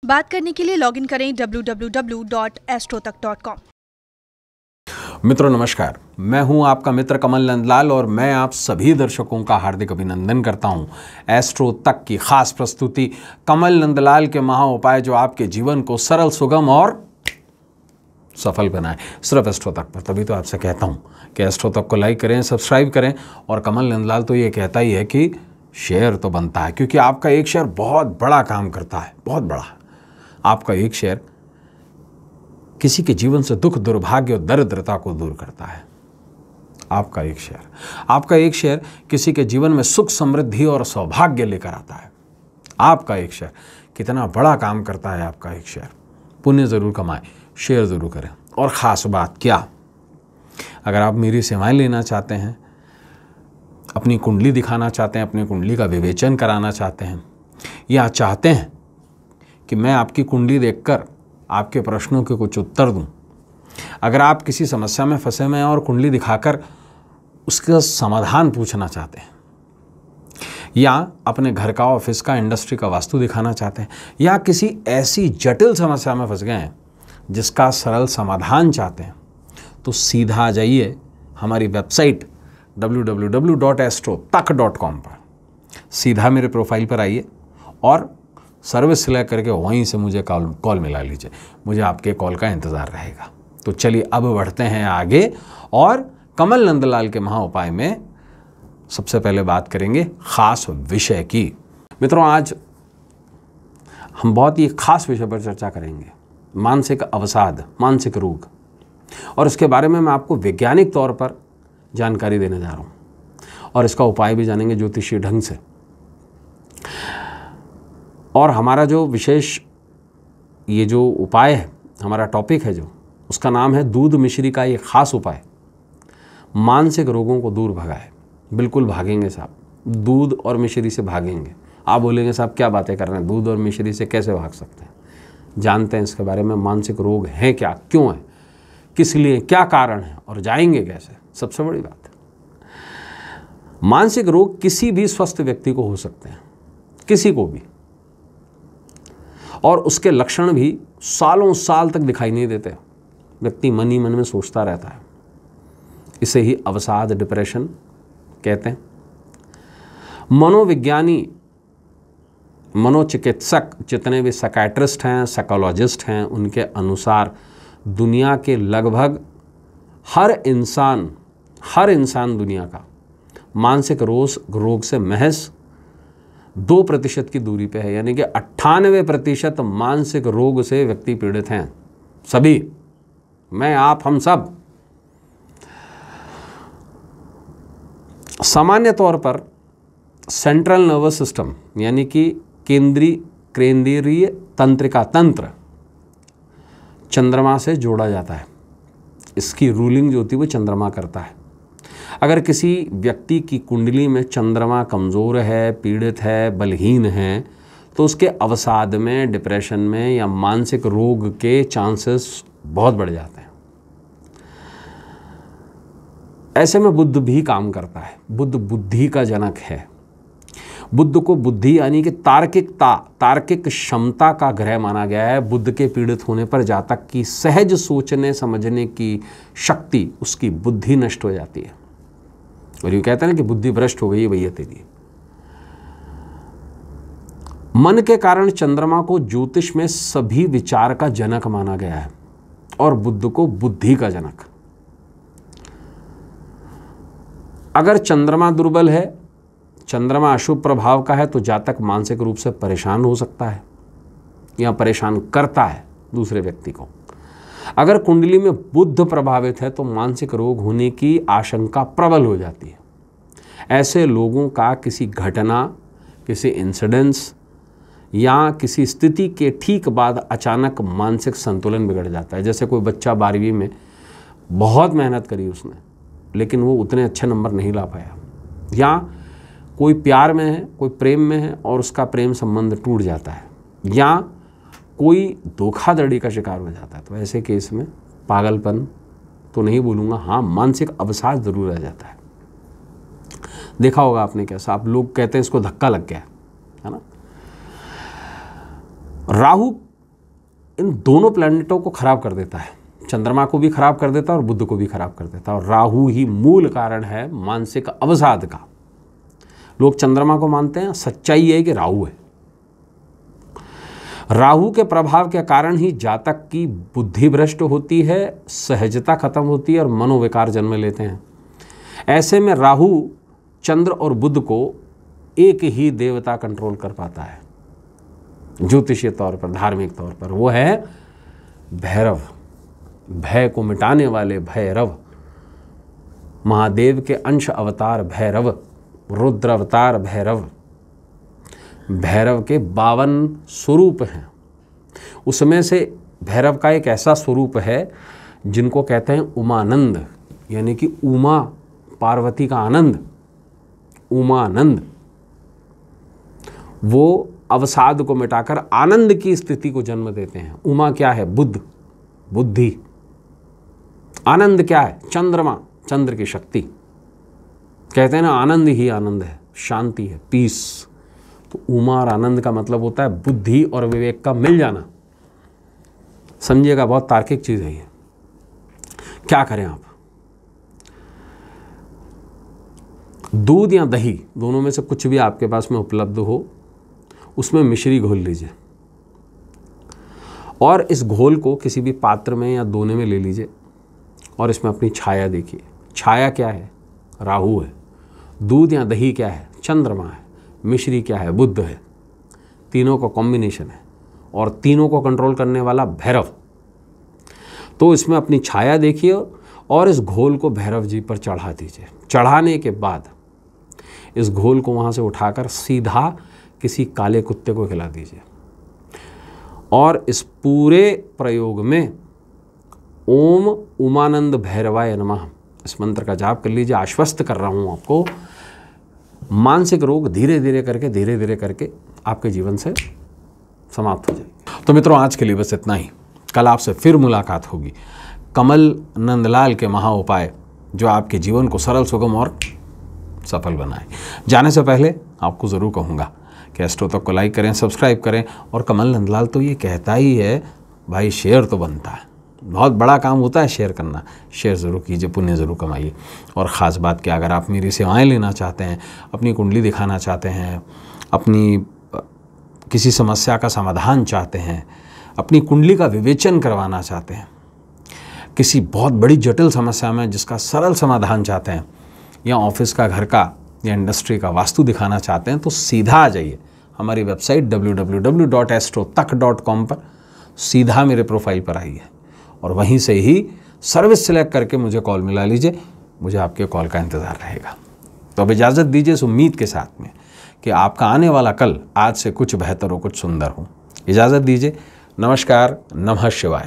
बात करने के लिए लॉगिन करें www.astrotak.com। मित्रों नमस्कार, मैं हूं आपका मित्र कमल नंदलाल और मैं आप सभी दर्शकों का हार्दिक अभिनंदन करता हूं एस्ट्रो तक की खास प्रस्तुति कमल नंदलाल के महा उपाय जो आपके जीवन को सरल, सुगम और सफल बनाए, सिर्फ एस्ट्रो तक पर। तभी तो आपसे कहता हूं कि एस्ट्रो तक को लाइक करें, सब्सक्राइब करें। और कमल नंदलाल तो ये कहता ही है कि शेयर तो बनता है, क्योंकि आपका एक शेयर बहुत बड़ा काम करता है, बहुत बड़ा। आपका एक शेयर किसी के जीवन से दुख, दुर्भाग्य और दरिद्रता को दूर करता है। आपका एक शेयर किसी के जीवन में सुख, समृद्धि और सौभाग्य लेकर आता है। आपका एक शेयर कितना बड़ा काम करता है। आपका एक शेयर पुण्य जरूर कमाए, शेयर जरूर करें। और ख़ास बात क्या, अगर आप मेरी सेवाएं लेना चाहते हैं, अपनी कुंडली दिखाना चाहते हैं, अपनी कुंडली का विवेचन कराना चाहते हैं, या चाहते हैं कि मैं आपकी कुंडली देखकर आपके प्रश्नों के कुछ उत्तर दूं, अगर आप किसी समस्या में फंसे हुए हैं और कुंडली दिखाकर उसका समाधान पूछना चाहते हैं, या अपने घर का, ऑफिस का, इंडस्ट्री का वास्तु दिखाना चाहते हैं, या किसी ऐसी जटिल समस्या में फंस गए हैं जिसका सरल समाधान चाहते हैं, तो सीधा आ जाइए हमारी वेबसाइट www.astrotak.com पर। सीधा मेरे प्रोफाइल पर आइए और सर्विस सिलेक्ट करके वहीं से मुझे कॉल मिला लीजिए। मुझे आपके कॉल का इंतज़ार रहेगा। तो चलिए अब बढ़ते हैं आगे और कमल नंदलाल के महा उपाय में सबसे पहले बात करेंगे खास विषय की। मित्रों, आज हम बहुत ही खास विषय पर चर्चा करेंगे, मानसिक अवसाद, मानसिक रोग। और इसके बारे में मैं आपको वैज्ञानिक तौर पर जानकारी देने जा रहा हूँ और इसका उपाय भी जानेंगे ज्योतिषीय ढंग से। और हमारा जो विशेष ये जो उपाय है, हमारा टॉपिक है जो, उसका नाम है दूध मिश्री का ये खास उपाय, मानसिक रोगों को दूर भगाए। बिल्कुल भागेंगे साहब, दूध और मिश्री से भागेंगे। आप बोलेंगे साहब क्या बातें कर रहे हैं, दूध और मिश्री से कैसे भाग सकते हैं? जानते हैं इसके बारे में, मानसिक रोग हैं क्या, क्यों है, किस लिए, क्या कारण है और जाएंगे कैसे। सबसे बड़ी बात है, मानसिक रोग किसी भी स्वस्थ व्यक्ति को हो सकते हैं, किसी को भी, और उसके लक्षण भी सालों साल तक दिखाई नहीं देते। व्यक्ति मन ही मन में सोचता रहता है। इसे ही अवसाद, डिप्रेशन कहते हैं। मनोविज्ञानी, मनोचिकित्सक, जितने भी साइकियाट्रिस्ट हैं, साइकोलॉजिस्ट हैं, उनके अनुसार दुनिया के लगभग हर इंसान दुनिया का मानसिक रोग से महज 2% की दूरी पे है। यानी कि 98% मानसिक रोग से व्यक्ति पीड़ित हैं। सभी, मैं, आप, हम सब। सामान्य तौर पर सेंट्रल नर्वस सिस्टम यानी कि केंद्रीय तंत्रिका तंत्र चंद्रमा से जोड़ा जाता है। इसकी रूलिंग जो होती है वो चंद्रमा करता है। अगर किसी व्यक्ति की कुंडली में चंद्रमा कमज़ोर है, पीड़ित है, बलहीन है, तो उसके अवसाद में, डिप्रेशन में या मानसिक रोग के चांसेस बहुत बढ़ जाते हैं। ऐसे में बुध भी काम करता है। बुध बुद्धि का जनक है। बुध को बुद्धि यानी कि तार्किक क्षमता का ग्रह माना गया है। बुध के पीड़ित होने पर जातक की सहज सोचने समझने की शक्ति, उसकी बुद्धि नष्ट हो जाती है। और ये कहते हैं ना कि बुद्धि भ्रष्ट हो गई है भैया तेरी। मन के कारण चंद्रमा को ज्योतिष में सभी विचार का जनक माना गया है और बुध को बुद्धि का जनक। अगर चंद्रमा दुर्बल है, चंद्रमा अशुभ प्रभाव का है, तो जातक मानसिक रूप से परेशान हो सकता है या परेशान करता है दूसरे व्यक्ति को। अगर कुंडली में बुध प्रभावित है तो मानसिक रोग होने की आशंका प्रबल हो जाती है। ऐसे लोगों का किसी घटना, किसी इंसिडेंस या किसी स्थिति के ठीक बाद अचानक मानसिक संतुलन बिगड़ जाता है। जैसे कोई बच्चा 12वीं में बहुत मेहनत करी उसने, लेकिन वो उतने अच्छे नंबर नहीं ला पाया, या कोई प्यार में है, कोई प्रेम में है और उसका प्रेम संबंध टूट जाता है, या कोई धोखाधड़ी का शिकार हो जाता है। तो ऐसे केस में पागलपन तो नहीं बोलूँगा, हाँ मानसिक अवसाद ज़रूर आ जाता है। देखा होगा आपने कैसा, आप लोग कहते हैं इसको धक्का लग गया है ना। राहु इन दोनों प्लैनेटों को खराब कर देता है, चंद्रमा को भी खराब कर देता है और बुध को भी खराब कर देता है। और राहु ही मूल कारण है मानसिक अवसाद का। लोग चंद्रमा को मानते हैं, सच्चाई है कि राहु है। राहु के प्रभाव के कारण ही जातक की बुद्धि भ्रष्ट होती है, सहजता खत्म होती है और मनोविकार जन्म लेते हैं। ऐसे में राहु चंद्र और बुध को एक ही देवता कंट्रोल कर पाता है ज्योतिषीय तौर पर, धार्मिक तौर पर। वो है भैरव, भय को मिटाने वाले भैरव, महादेव के अंश अवतार भैरव, रुद्र अवतार भैरव। भैरव के 52 स्वरूप हैं। उसमें से भैरव का एक ऐसा स्वरूप है जिनको कहते हैं उमानंद, यानी कि उमा पार्वती का आनंद, उमानंद। वो अवसाद को मिटाकर आनंद की स्थिति को जन्म देते हैं। उमा क्या है? बुद्ध, बुद्धि। आनंद क्या है? चंद्रमा, चंद्र की शक्ति। कहते हैं ना आनंद ही आनंद है, शांति है, पीस। तो उमा और आनंद का मतलब होता है बुद्धि और विवेक का मिल जाना। समझिएगा, बहुत तार्किक चीज है ये। क्या करें आप? दूध या दही दोनों में से कुछ भी आपके पास में उपलब्ध हो, उसमें मिश्री घोल लीजिए और इस घोल को किसी भी पात्र में या दोने में ले लीजिए और इसमें अपनी छाया देखिए। छाया क्या है? राहु है। दूध या दही क्या है? चंद्रमा है। मिश्री क्या है? बुध है। तीनों का कॉम्बिनेशन है और तीनों को कंट्रोल करने वाला भैरव। तो इसमें अपनी छाया देखिए और इस घोल को भैरव जी पर चढ़ा दीजिए। चढ़ाने के बाद इस घोल को वहाँ से उठाकर सीधा किसी काले कुत्ते को खिला दीजिए और इस पूरे प्रयोग में ओम उमानंद भैरवाय नमः इस मंत्र का जाप कर लीजिए। आश्वस्त कर रहा हूँ आपको, मानसिक रोग धीरे धीरे करके आपके जीवन से समाप्त हो जाएंगे। तो मित्रों, आज के लिए बस इतना ही। कल आपसे फिर मुलाकात होगी कमल नंदलाल के महा उपाय, जो आपके जीवन को सरल, सुगम और सफल बनाए। जाने से पहले आपको ज़रूर कहूँगा कि एस्ट्रो तक को लाइक करें, सब्सक्राइब करें। और कमल नंदलाल तो ये कहता ही है भाई, शेयर तो बनता है, बहुत बड़ा काम होता है शेयर करना। शेयर ज़रूर कीजिए, पुण्य ज़रूर कमाइए। और ख़ास बात कि अगर आप मेरी सेवाएं लेना चाहते हैं, अपनी कुंडली दिखाना चाहते हैं, अपनी किसी समस्या का समाधान चाहते हैं, अपनी कुंडली का विवेचन करवाना चाहते हैं, किसी बहुत बड़ी जटिल समस्या में जिसका सरल समाधान चाहते हैं, या ऑफिस का, घर का या इंडस्ट्री का वास्तु दिखाना चाहते हैं, तो सीधा आ जाइए हमारी वेबसाइट www.astrotak.com पर। सीधा मेरे प्रोफाइल पर आइए और वहीं से ही सर्विस सिलेक्ट करके मुझे कॉल मिला लीजिए। मुझे आपके कॉल का इंतज़ार रहेगा। तो अब इजाज़त दीजिए इस उम्मीद के साथ में कि आपका आने वाला कल आज से कुछ बेहतर हो, कुछ सुंदर हो। इजाज़त दीजिए। नमस्कार, नमः शिवाय।